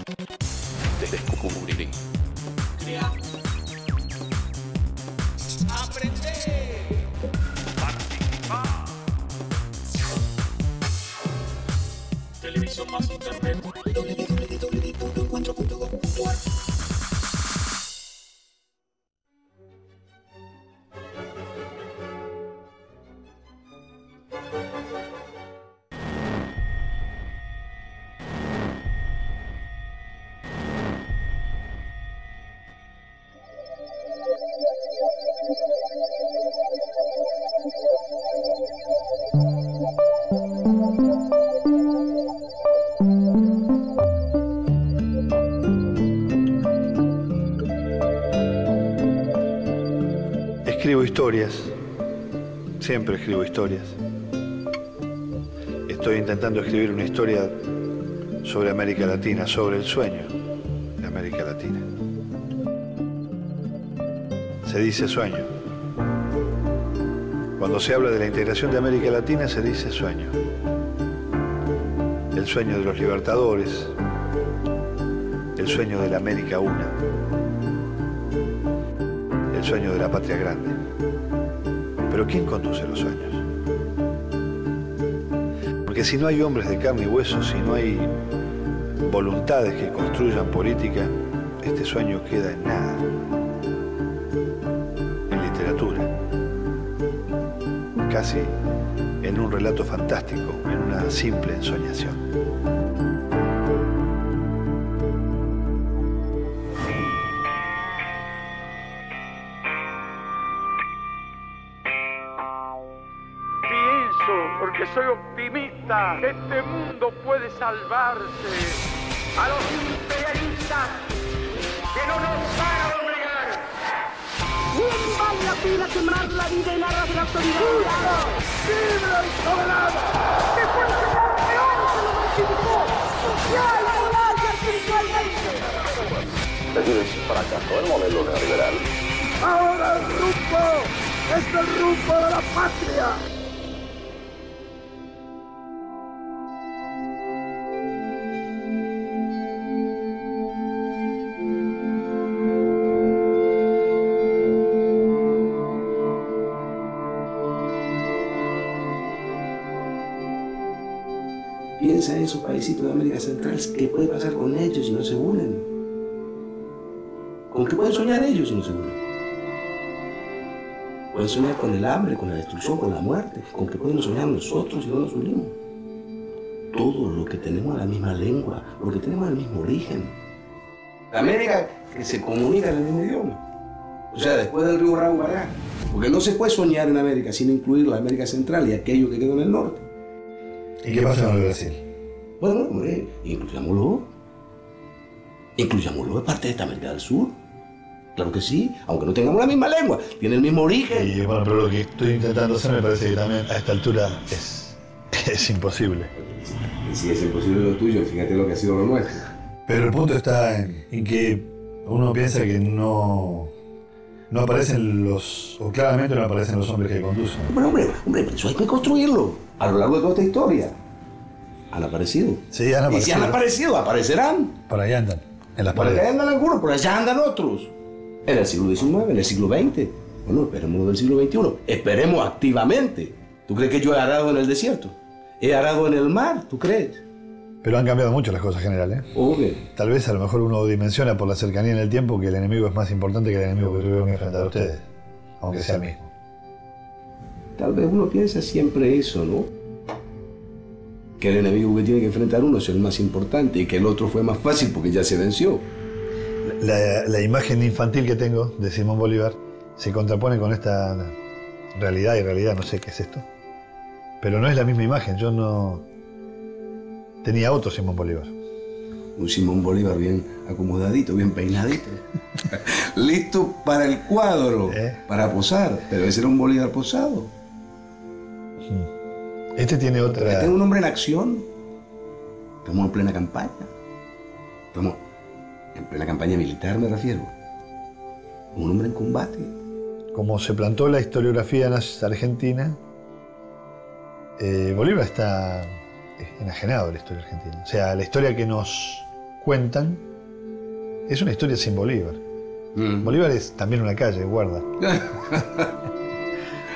Descubrir. Crear. Aprender. Participar. Televisión más internet. www.encuentro.com.ar. Escribo historias, siempre escribo historias. Estoy intentando escribir una historia sobre América Latina, sobre el sueño de América Latina. Se dice sueño. Cuando se habla de la integración de América Latina se dice sueño. El sueño de los libertadores, el sueño de la América una, el sueño de la patria grande. Pero ¿quién conduce los sueños? Porque si no hay hombres de carne y hueso, si no hay voluntades que construyan política, este sueño queda en nada, en literatura, casi en un relato fantástico, en una simple ensoñación. Porque soy optimista, este mundo puede salvarse. A los imperialistas que no nos van a doblegar. ¿Quién vale la pena quemar la vida en aras de la autoridad? ¡Libre y soberano! ¡Que fue el señor peor que lo mortificó! ¡Social, moral y espiritualmente! Es decir, es fracasó el modelo neoliberal. ¡Ahora el rumbo es el rumbo de la patria! Piensa en esos paísitos de América Central, ¿qué puede pasar con ellos si no se unen? ¿Con qué pueden soñar ellos si no se unen? Pueden soñar con el hambre, con la destrucción, con la muerte. ¿Con qué podemos soñar nosotros si no nos unimos? Todo lo que tenemos la misma lengua, lo que tenemos el mismo origen. América que se comunica en el mismo idioma. O sea, después del río Bravo para acá. Porque no se puede soñar en América sin incluir la América Central y aquello que quedó en el norte. ¿Y qué pasa con el Brasil? Bueno, hombre, incluyámoslo. Incluyámoslo, es parte de esta América del Sur. Claro que sí, aunque no tengamos la misma lengua, tiene el mismo origen. Y bueno, pero lo que estoy intentando hacer me parece que también a esta altura es imposible. Y si es imposible lo tuyo, fíjate lo que ha sido lo nuestro. Pero el punto está en que uno piensa que no aparecen o claramente no aparecen los hombres que conducen. Bueno, hombre, eso hay que construirlo. A lo largo de toda esta historia. ¿Han aparecido? Sí, han aparecido. Y si han aparecido, aparecerán. Por ahí andan, en las Por paredes. acá andan algunos, por allá andan otros. En el siglo XIX, en el siglo XX. Bueno, esperemos lo del siglo XXI. Esperemos activamente. ¿Tú crees que yo he arado en el desierto? ¿He arado en el mar? ¿Tú crees? Pero han cambiado mucho las cosas, general, ¿eh? Obvio. Tal vez a lo mejor uno dimensiona por la cercanía en el tiempo que el enemigo es más importante que el enemigo que tuvieron que enfrentar ustedes, aunque sea el mismo. Tal vez uno piensa siempre eso, ¿no? Que el enemigo que tiene que enfrentar uno es el más importante y que el otro fue más fácil porque ya se venció. La imagen infantil que tengo de Simón Bolívar se contrapone con esta realidad y realidad, no sé qué es esto. Pero no es la misma imagen, yo no... Tenía otro Simón Bolívar. Un Simón Bolívar bien acomodadito, bien peinadito. Listo para el cuadro, para posar. Pero ese era un Bolívar posado. Este tiene otra... Este es un hombre en acción. Estamos en plena campaña. Estamos en plena campaña militar, me refiero. Un hombre en combate. Como se plantó la historiografía argentina, Bolívar está enajenado de la historia argentina. O sea, la historia que nos cuentan es una historia sin Bolívar. Bolívar es también una calle, guarda.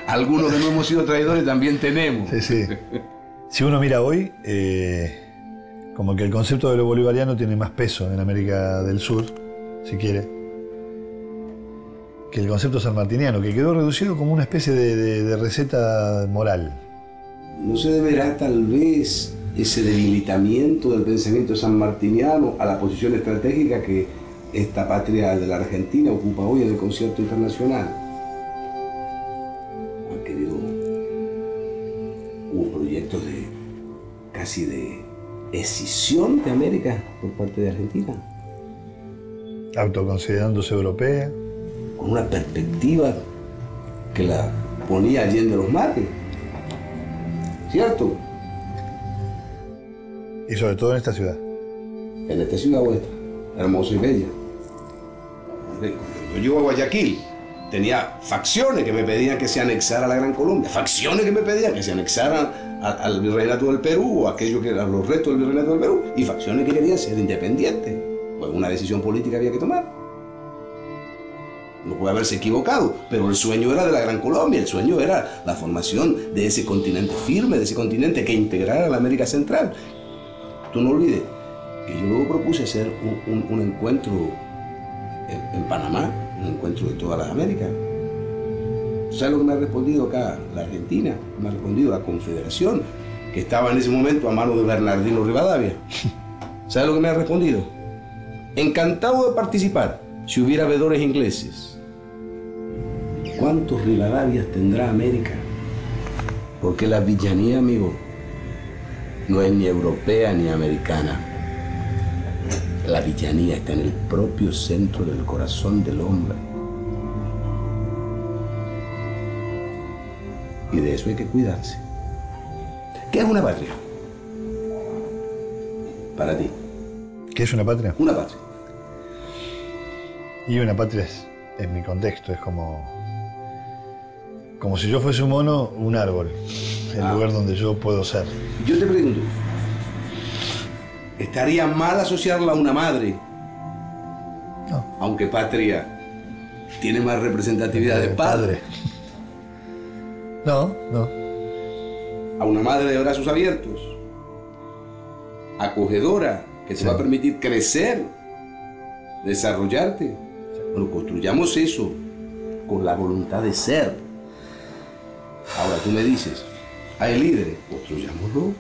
Algunos que no hemos sido traidores también tenemos. Sí, sí. Si uno mira hoy, como que el concepto de lo bolivariano tiene más peso en América del Sur, si quiere, que el concepto sanmartiniano, que quedó reducido como una especie de receta moral. ¿No se deberá tal vez ese debilitamiento del pensamiento sanmartiniano a la posición estratégica que esta patria de la Argentina ocupa hoy en el concierto internacional? Han querido, hubo proyectos de casi de escisión de América por parte de Argentina, Autoconsiderándose europea. con una perspectiva que la ponía Allende los mates, ¿cierto? Y sobre todo en esta ciudad. En esta ciudad vuestra, hermosa y bella. Yo llego a Guayaquil, tenía facciones que me pedían que se anexara a la Gran Colombia, facciones que me pedían que se anexaran al virreinato del Perú, o aquello que eran los restos del virreinato del Perú, y facciones que querían ser independientes. Pues una decisión política había que tomar. No puede haberse equivocado, pero el sueño era de la Gran Colombia, el sueño era la formación de ese continente firme, de ese continente que integrara la América Central. Tú no olvides que yo luego propuse hacer un encuentro en Panamá, un encuentro de todas las Américas. ¿Sabes lo que me ha respondido acá la Argentina? Me ha respondido la Confederación, que estaba en ese momento a mano de Bernardino Rivadavia. ¿Sabes lo que me ha respondido? Encantado de participar si hubiera veedores ingleses. ¿Cuántos Rivadavias tendrá América? Porque la villanía, amigo, no es ni europea ni americana. La villanía está en el propio centro del corazón del hombre. Y de eso hay que cuidarse. ¿Qué es una patria? Para ti. ¿Qué es una patria? Una patria. Y una patria es, en mi contexto, es como si yo fuese un mono, un árbol, el lugar donde yo puedo ser. Yo te pregunto, ¿estaría mal asociarla a una madre? No. Aunque patria tiene más representatividad de padre. No, no. A una madre de brazos abiertos, acogedora, que te va a permitir crecer, desarrollarte. Bueno, construyamos eso con la voluntad de ser. Ahora tú me dices, hay líderes, construyámoslo.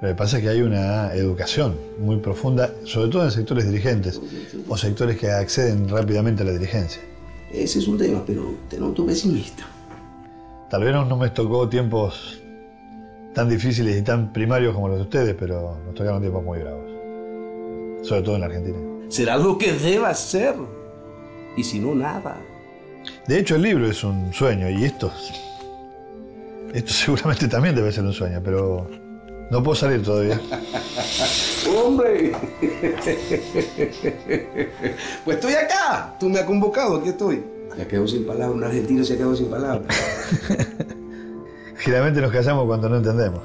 Lo que pasa es que hay una educación muy profunda, sobre todo en sectores dirigentes o sectores que acceden rápidamente a la dirigencia. Ese es un tema, pero te noto pesimista. Tal vez no me tocó tiempos tan difíciles y tan primarios como los de ustedes, pero nos tocaron tiempos muy bravos. Sobre todo en la Argentina. Será lo que deba ser. Y si no, nada. De hecho, el libro es un sueño y esto seguramente también debe ser un sueño, pero no puedo salir todavía. ¡Hombre! Pues estoy acá. Tú me has convocado, aquí estoy. Se quedó sin palabras, un argentino se quedó sin palabras. Generalmente nos callamos cuando no entendemos.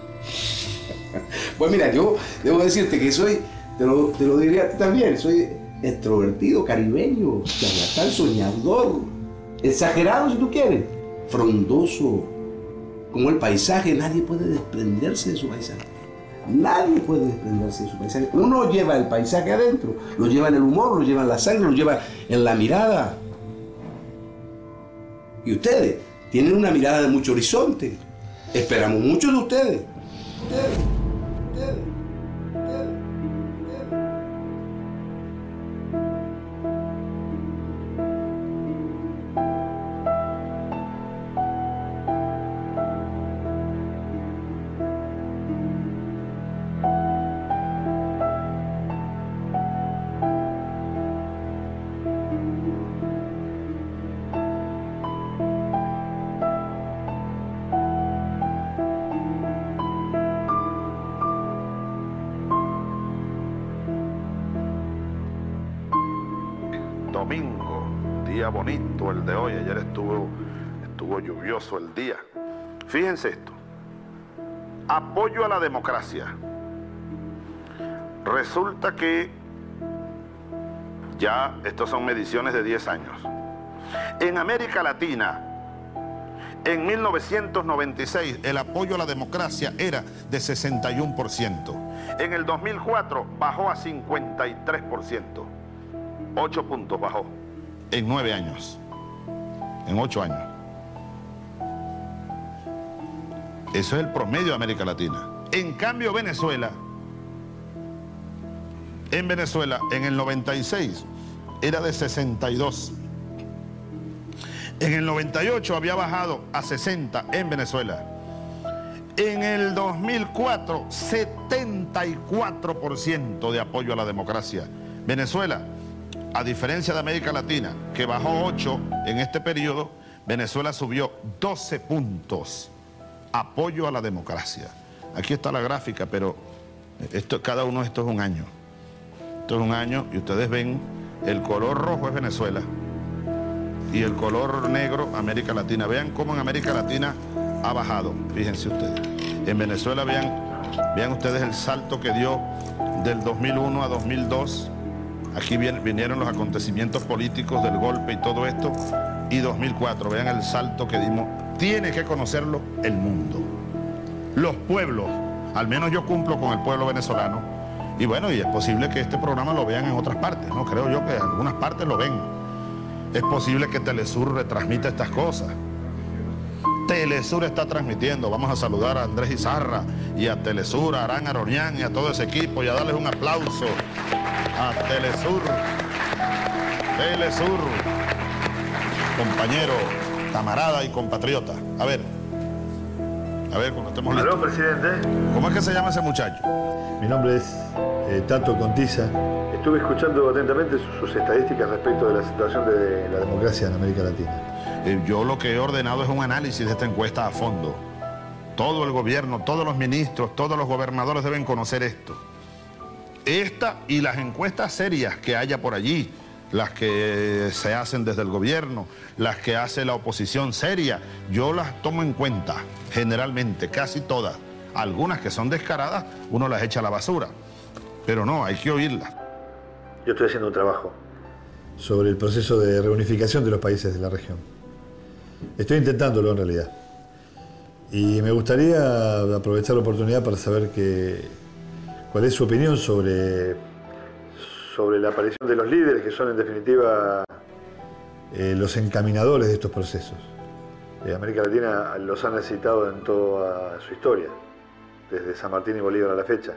Pues mira, yo debo decirte que soy, te lo diría a ti también, soy extrovertido, caribeño, charlatán, soñador, exagerado si tú quieres, frondoso. Como el paisaje, nadie puede desprenderse de su paisaje. Nadie puede desprenderse de su paisaje. Uno lleva el paisaje adentro, lo lleva en el humor, lo lleva en la sangre, lo lleva en la mirada. Y ustedes tienen una mirada de mucho horizonte. Esperamos mucho de ustedes. Domingo, día bonito el de hoy. Ayer estuvo lluvioso el día. Fíjense esto. Apoyo a la democracia. Resulta que ya estos son mediciones de 10 años. En América Latina, en 1996, el apoyo a la democracia era de 61%. En el 2004 bajó a 53%. 8 puntos bajó en 9 años. En 8 años. Eso es el promedio de América Latina. En cambio, Venezuela, en el 96 era de 62. En el 98 había bajado a 60 en Venezuela. En el 2004, 74% de apoyo a la democracia. Venezuela, a diferencia de América Latina, que bajó 8 en este periodo, Venezuela subió 12 puntos. Apoyo a la democracia. Aquí está la gráfica, pero cada uno de estos es un año. Esto es un año y ustedes ven, el color rojo es Venezuela y el color negro América Latina. Vean cómo en América Latina ha bajado, fíjense ustedes. En Venezuela vean ustedes el salto que dio del 2001 a 2002. Aquí vinieron los acontecimientos políticos del golpe y todo esto. Y 2004, vean el salto que dimos. Tiene que conocerlo el mundo. Los pueblos, al menos yo cumplo con el pueblo venezolano. Y bueno, y es posible que este programa lo vean en otras partes, ¿no? Creo yo que en algunas partes lo ven. Es posible que Telesur retransmita estas cosas. Telesur está transmitiendo. Vamos a saludar a Andrés Izarra y a Telesur, a Arán Aronián y a todo ese equipo y a darles un aplauso a Telesur. Telesur, compañero, camarada y compatriota. A ver, cuando estemos listos. ¿Aló, presidente? ¿Cómo es que se llama ese muchacho? Mi nombre es Tato Contiza. Estuve escuchando atentamente sus estadísticas respecto de la situación de la democracia en América Latina. Yo lo que he ordenado es un análisis de esta encuesta a fondo. Todo el gobierno, todos los ministros, todos los gobernadores deben conocer esto. Esta y las encuestas serias que haya por allí, las que se hacen desde el gobierno, las que hace la oposición seria, yo las tomo en cuenta, generalmente, casi todas. Algunas que son descaradas, uno las echa a la basura, pero no, hay que oírlas. Yo estoy haciendo un trabajo sobre el proceso de reunificación de los países de la región. Estoy intentándolo en realidad. Y me gustaría aprovechar la oportunidad para saber cuál es su opinión sobre la aparición de los líderes que son en definitiva los encaminadores de estos procesos. América Latina los ha necesitado en toda su historia, desde San Martín y Bolívar a la fecha.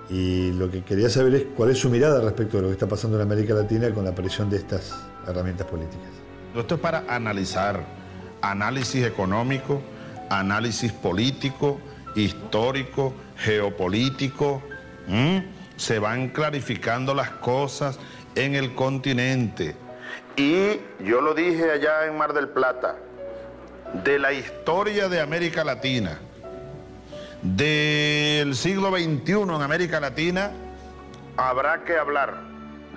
Y lo que quería saber es cuál es su mirada respecto de lo que está pasando en América Latina con la aparición de estas herramientas políticas. Esto es para analizar, análisis económico, análisis político, histórico, geopolítico. Se van clarificando las cosas en el continente. Y yo lo dije allá en Mar del Plata, de la historia de América Latina, del siglo XXI en América Latina, habrá que hablar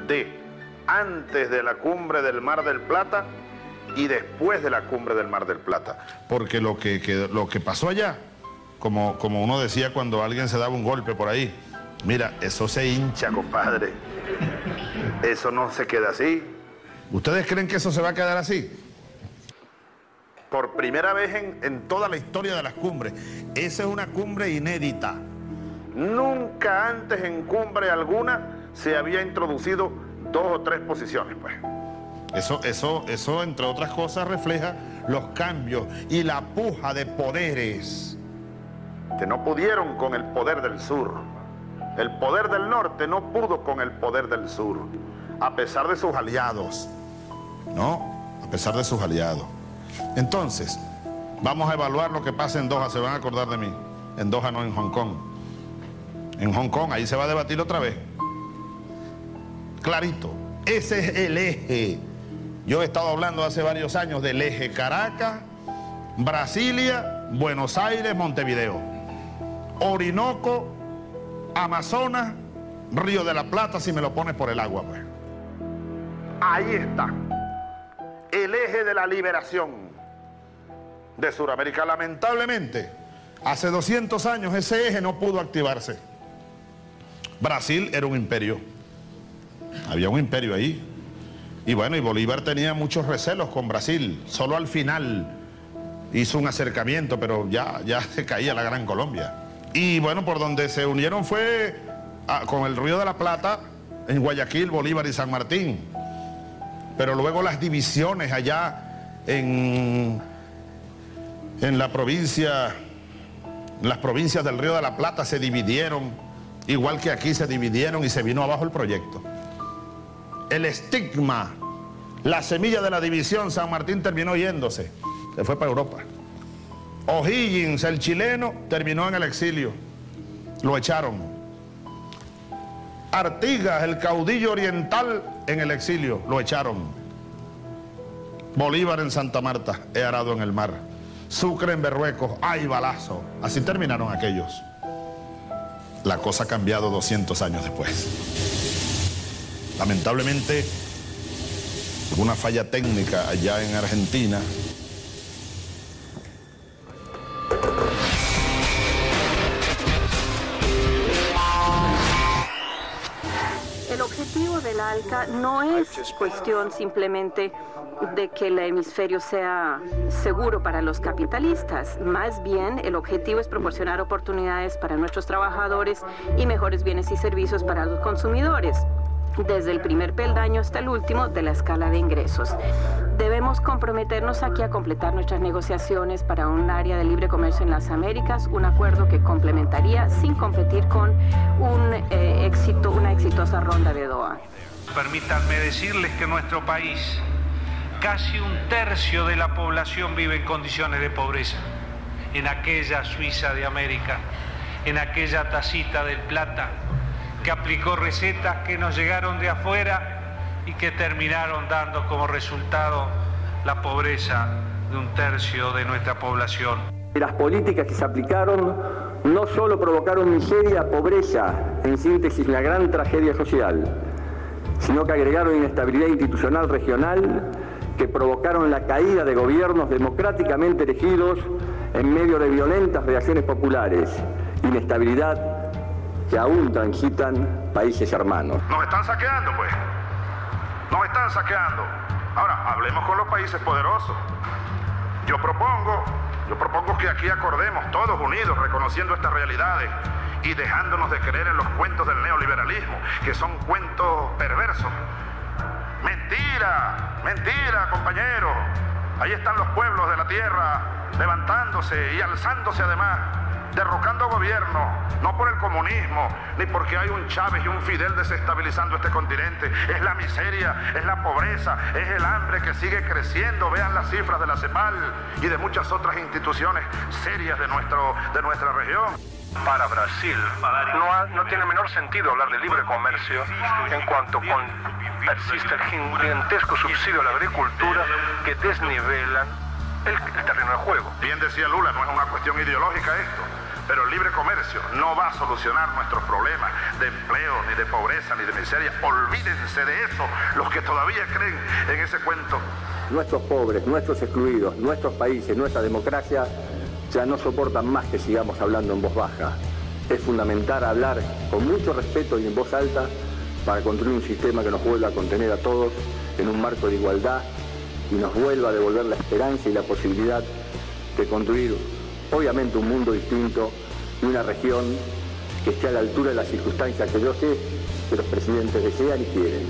de antes de la cumbre del Mar del Plata y después de la cumbre del Mar del Plata. Porque lo que pasó allá, como uno decía cuando alguien se daba un golpe por ahí, mira, eso se hincha, compadre. Eso no se queda así. ¿Ustedes creen que eso se va a quedar así? Por primera vez en toda la historia de las cumbres. Esa es una cumbre inédita. Nunca antes en cumbre alguna se había introducido 2 o 3 posiciones, pues. Eso, entre otras cosas, refleja los cambios y la puja de poderes que no pudieron con el poder del sur. El poder del norte no pudo con el poder del sur, a pesar de sus aliados, ¿no? A pesar de sus aliados. Entonces, vamos a evaluar lo que pasa en Doha, se van a acordar de mí. En Doha no, en Hong Kong. En Hong Kong, ahí se va a debatir otra vez. Clarito, ese es el eje. Yo he estado hablando hace varios años del eje Caracas, Brasilia, Buenos Aires, Montevideo. Orinoco, Amazonas, Río de la Plata, si me lo pones por el agua, pues. Ahí está. El eje de la liberación de Sudamérica. Lamentablemente, hace 200 años ese eje no pudo activarse. Brasil era un imperio. Había un imperio ahí. Y bueno, y Bolívar tenía muchos recelos con Brasil. Solo al final hizo un acercamiento, pero ya se caía la Gran Colombia. Y bueno, por donde se unieron fue con el Río de la Plata, en Guayaquil, Bolívar y San Martín. Pero luego las divisiones allá en la provincia, las provincias del Río de la Plata se dividieron, igual que aquí se dividieron y se vino abajo el proyecto. El estigma, la semilla de la división, San Martín terminó yéndose, se fue para Europa. O'Higgins, el chileno, terminó en el exilio, lo echaron. Artigas, el caudillo oriental, en el exilio, lo echaron. Bolívar en Santa Marta, he arado en el mar. Sucre en Berruecos, hay balazo. Así terminaron aquellos. La cosa ha cambiado 200 años después. Lamentablemente, hubo una falla técnica allá en Argentina. El objetivo del ALCA no es cuestión simplemente de que el hemisferio sea seguro para los capitalistas. Más bien, el objetivo es proporcionar oportunidades para nuestros trabajadores y mejores bienes y servicios para los consumidores, desde el primer peldaño hasta el último de la escala de ingresos. Debemos comprometernos aquí a completar nuestras negociaciones para un área de libre comercio en las Américas, un acuerdo que complementaría sin competir con una exitosa ronda de Doha. Permítanme decirles que en nuestro país casi un tercio de la población vive en condiciones de pobreza. En aquella Suiza de América, en aquella tacita del Plata, que aplicó recetas que nos llegaron de afuera y que terminaron dando como resultado la pobreza de un tercio de nuestra población. Las políticas que se aplicaron no solo provocaron miseria, pobreza, en síntesis una gran tragedia social, sino que agregaron inestabilidad institucional regional, que provocaron la caída de gobiernos democráticamente elegidos en medio de violentas reacciones populares, inestabilidad que aún transitan países hermanos. Nos están saqueando, pues. Nos están saqueando. Ahora, hablemos con los países poderosos. Yo propongo que aquí acordemos todos unidos, reconociendo estas realidades y dejándonos de creer en los cuentos del neoliberalismo, que son cuentos perversos. Mentira, mentira, compañeros. Ahí están los pueblos de la tierra levantándose y alzándose además, derrocando gobiernos, no por el comunismo, ni porque hay un Chávez y un Fidel desestabilizando este continente. Es la miseria, es la pobreza, es el hambre que sigue creciendo. Vean las cifras de la CEPAL y de muchas otras instituciones serias de nuestra región. Para Brasil no tiene el menor sentido hablar de libre comercio en cuanto persiste el gigantesco subsidio a la agricultura que desnivelan el terreno de juego. Bien decía Lula, no es una cuestión ideológica esto, pero el libre comercio no va a solucionar nuestros problemas de empleo, ni de pobreza, ni de miseria. Olvídense de eso, los que todavía creen en ese cuento. Nuestros pobres, nuestros excluidos, nuestros países, nuestra democracia ya no soportan más que sigamos hablando en voz baja. Es fundamental hablar con mucho respeto y en voz alta para construir un sistema que nos vuelva a contener a todos en un marco de igualdad y nos vuelva a devolver la esperanza y la posibilidad de construir, obviamente, un mundo distinto y una región que esté a la altura de las circunstancias que yo sé que los presidentes desean y quieren.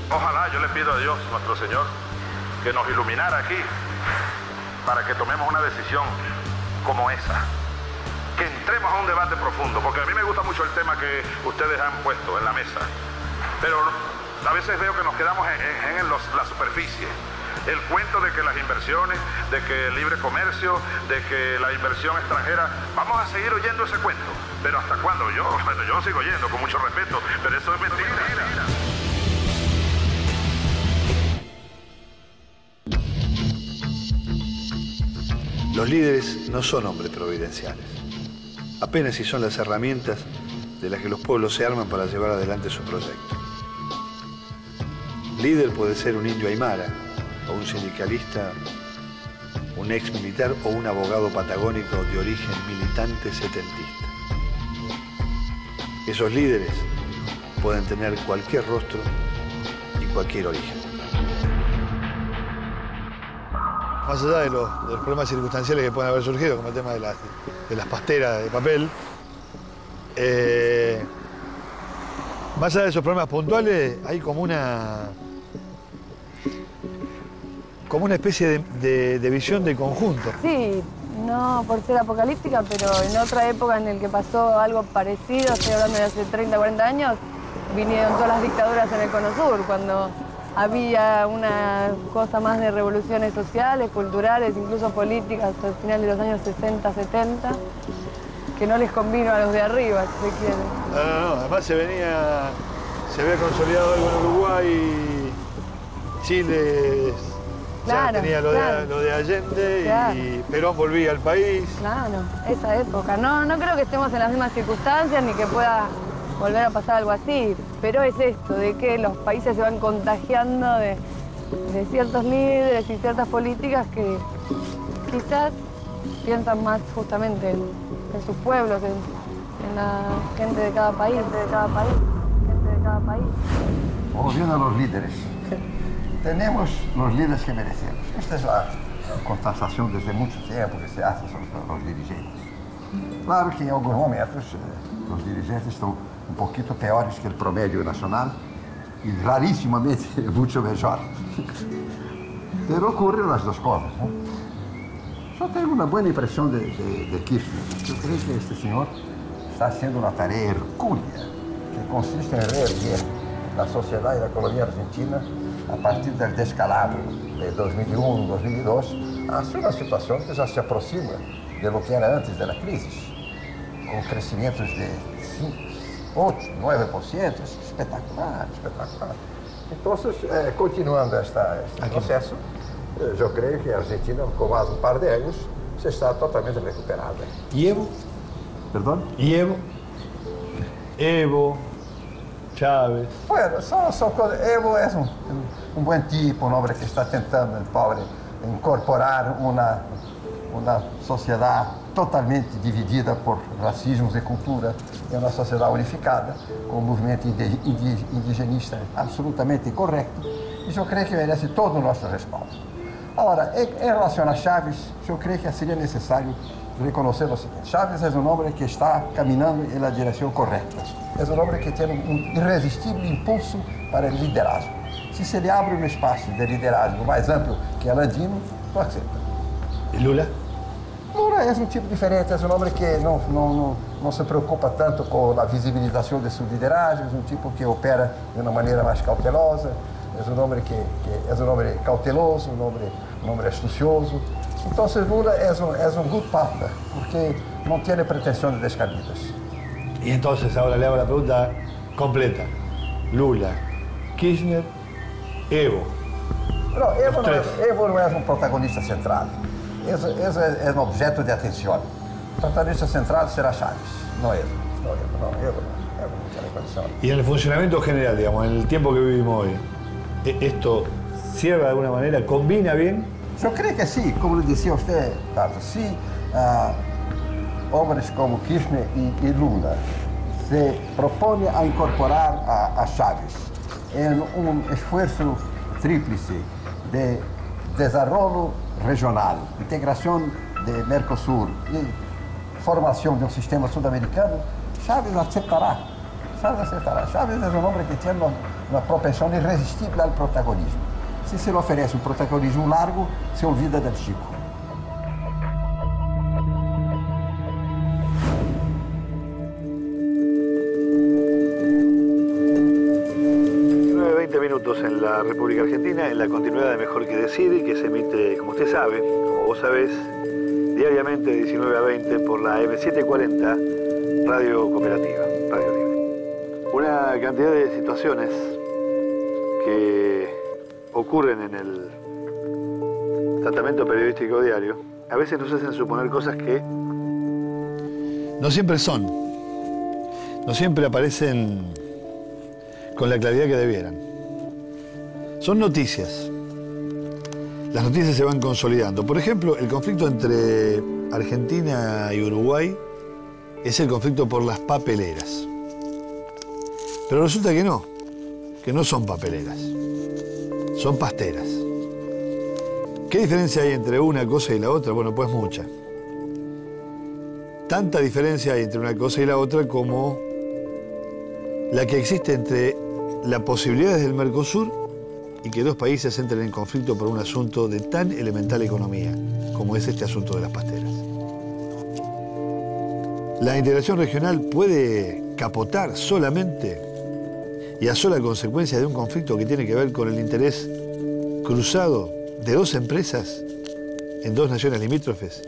Ojalá, yo le pido a Dios, nuestro Señor, que nos iluminara aquí para que tomemos una decisión como esa, que entremos a un debate profundo, porque a mí me gusta mucho el tema que ustedes han puesto en la mesa, pero a veces veo que nos quedamos en la superficie. El cuento de que las inversiones, de que el libre comercio, de que la inversión extranjera, vamos a seguir oyendo ese cuento. Pero ¿hasta cuándo? Yo lo sigo oyendo con mucho respeto, pero eso es mentira. Los líderes no son hombres providenciales. Apenas si son las herramientas de las que los pueblos se arman para llevar adelante su proyecto. Líder puede ser un indio aymara, o un sindicalista, un ex militar o un abogado patagónico de origen militante setentista. Esos líderes pueden tener cualquier rostro y cualquier origen. Más allá de los problemas circunstanciales que pueden haber surgido, como el tema de las pasteras de papel, más allá de esos problemas puntuales, hay como una especie de visión de conjunto. Sí, no por ser apocalíptica, pero en otra época en la que pasó algo parecido, estoy hablando de hace 30, 40 años, vinieron todas las dictaduras en el Cono Sur, cuando había una cosa más de revoluciones sociales, culturales, incluso políticas, al final de los años 60, 70, que no les convino a los de arriba, si se quiere. No, además se había consolidado algo en Uruguay, Chile claro, ya tenía lo de Allende, claro. Y Perón volvía al país. Claro, esa época. No creo que estemos en las mismas circunstancias ni que pueda volver a pasar algo así, pero es esto, de que los países se van contagiando de ciertos líderes y ciertas políticas que quizás piensan más justamente en sus pueblos, en la gente de cada país, Volviendo a los líderes, tenemos los líderes que merecemos. Esta es la constatación desde mucho tiempo que se hace sobre los dirigentes. Claro que en algunos momentos los dirigentes están un poquito peores que el promedio nacional y rarísimamente mucho mejor. Pero ocurren las dos cosas, ¿no? Yo tengo una buena impresión de Kirchner. Yo creo que este señor está haciendo una tarea hercúlea que consiste en reerguer la sociedad y la economía argentina a partir del descalabro de 2001, 2002, hacia una situación que ya se aproxima de lo que era antes de la crisis, con crecimientos de 8, 9%, espectacular, espectacular. Entonces, continuando este proceso, yo creo que Argentina, con más un par de años, se está totalmente recuperada. ¿Y Evo? ¿Perdón? ¿Y Evo? Evo, Chávez. Bueno, Evo es un buen tipo, un hombre que está tentando, el pobre, incorporar una sociedad totalmente dividida por racismos de cultura em uma sociedade unificada, com um movimento indigenista absolutamente correto, e eu creio que merece todo o nosso respaldo. Agora, em relação a Chávez, eu creio que seria necessário reconhecer o seguinte: Chávez é um homem que está caminhando na direção correta. É um homem que tem um irresistível impulso para o liderazgo. Se se lhe abre um espaço de liderazgo mais amplo que Alandino, tu aceita. E Lula? Lula é um tipo diferente, é um homem que não se preocupa tanto com a visibilização de seu liderazgo, é um tipo que opera de uma maneira mais cautelosa, é um homem que é um homem cauteloso, um homem astucioso. Então, Lula é um good partner, porque não tem pretensões descabidas. E então, agora le hago a pergunta completa. Lula, Kirchner, Evo. Não, Evo não é um protagonista central. Esse é um objeto de atenção. O protagonista central será Chávez, não Evo. Evo não tiene condición. Y en el funcionamiento general, digamos, en el tiempo que vivimos hoy, ¿esto cierra de alguna manera, combina bien? Yo creo que sí, como le decía a usted, Tato, si hombres como Kirchner y Lula se proponen a incorporar a Chávez en un esfuerzo tríplice de desarrollo regional, integración de Mercosur y formación de un sistema sudamericano, Chávez aceptará. Chávez es un hombre que tiene una propensión irresistible al protagonismo. Si se le oferece un protagonismo largo, se olvida del chico. Minutos en la República Argentina, en la continuidad de Mejor que Decide, que se emite, como usted sabe, como vos sabés, diariamente de 19 a 20 por la M740 Radio Cooperativa, Radio Libre. Una cantidad de situaciones que ocurren en el tratamiento periodístico diario, a veces nos hacen suponer cosas que no siempre son, no siempre aparecen con la claridad que debieran. Son noticias. Las noticias se van consolidando. Por ejemplo, el conflicto entre Argentina y Uruguay es el conflicto por las papeleras. Pero resulta que no son papeleras, son pasteras. ¿Qué diferencia hay entre una cosa y la otra? Bueno, pues mucha. Tanta diferencia hay entre una cosa y la otra como la que existe entre las posibilidades del Mercosur y que dos países entren en conflicto por un asunto de tan elemental economía como es este asunto de las pasteras. La integración regional puede capotar solamente y a sola consecuencia de un conflicto que tiene que ver con el interés cruzado de dos empresas en dos naciones limítrofes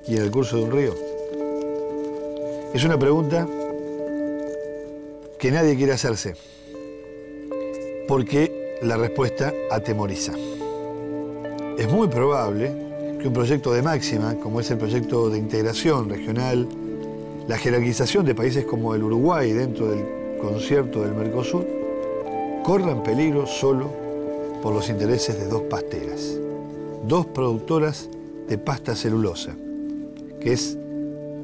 y en el curso de un río. Es una pregunta que nadie quiere hacerse, porque la respuesta atemoriza. Es muy probable que un proyecto de máxima, como es el proyecto de integración regional, la jerarquización de países como el Uruguay dentro del concierto del Mercosur, corran peligro solo por los intereses de dos pasteras, dos productoras de pasta celulosa, que es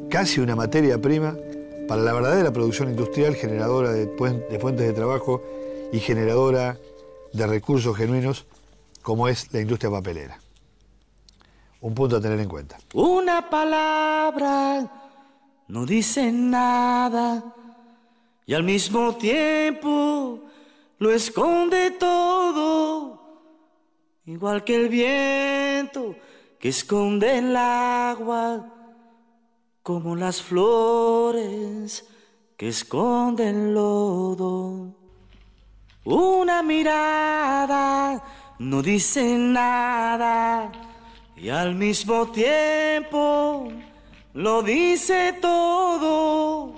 casi una materia prima para la verdadera producción industrial, generadora de fuentes de trabajo y generadora de recursos genuinos, como es la industria papelera. Un punto a tener en cuenta. Una palabra no dice nada y al mismo tiempo lo esconde todo, igual que el viento que esconde el agua, como las flores que esconden lodo. Una mirada no dice nada y al mismo tiempo lo dice todo.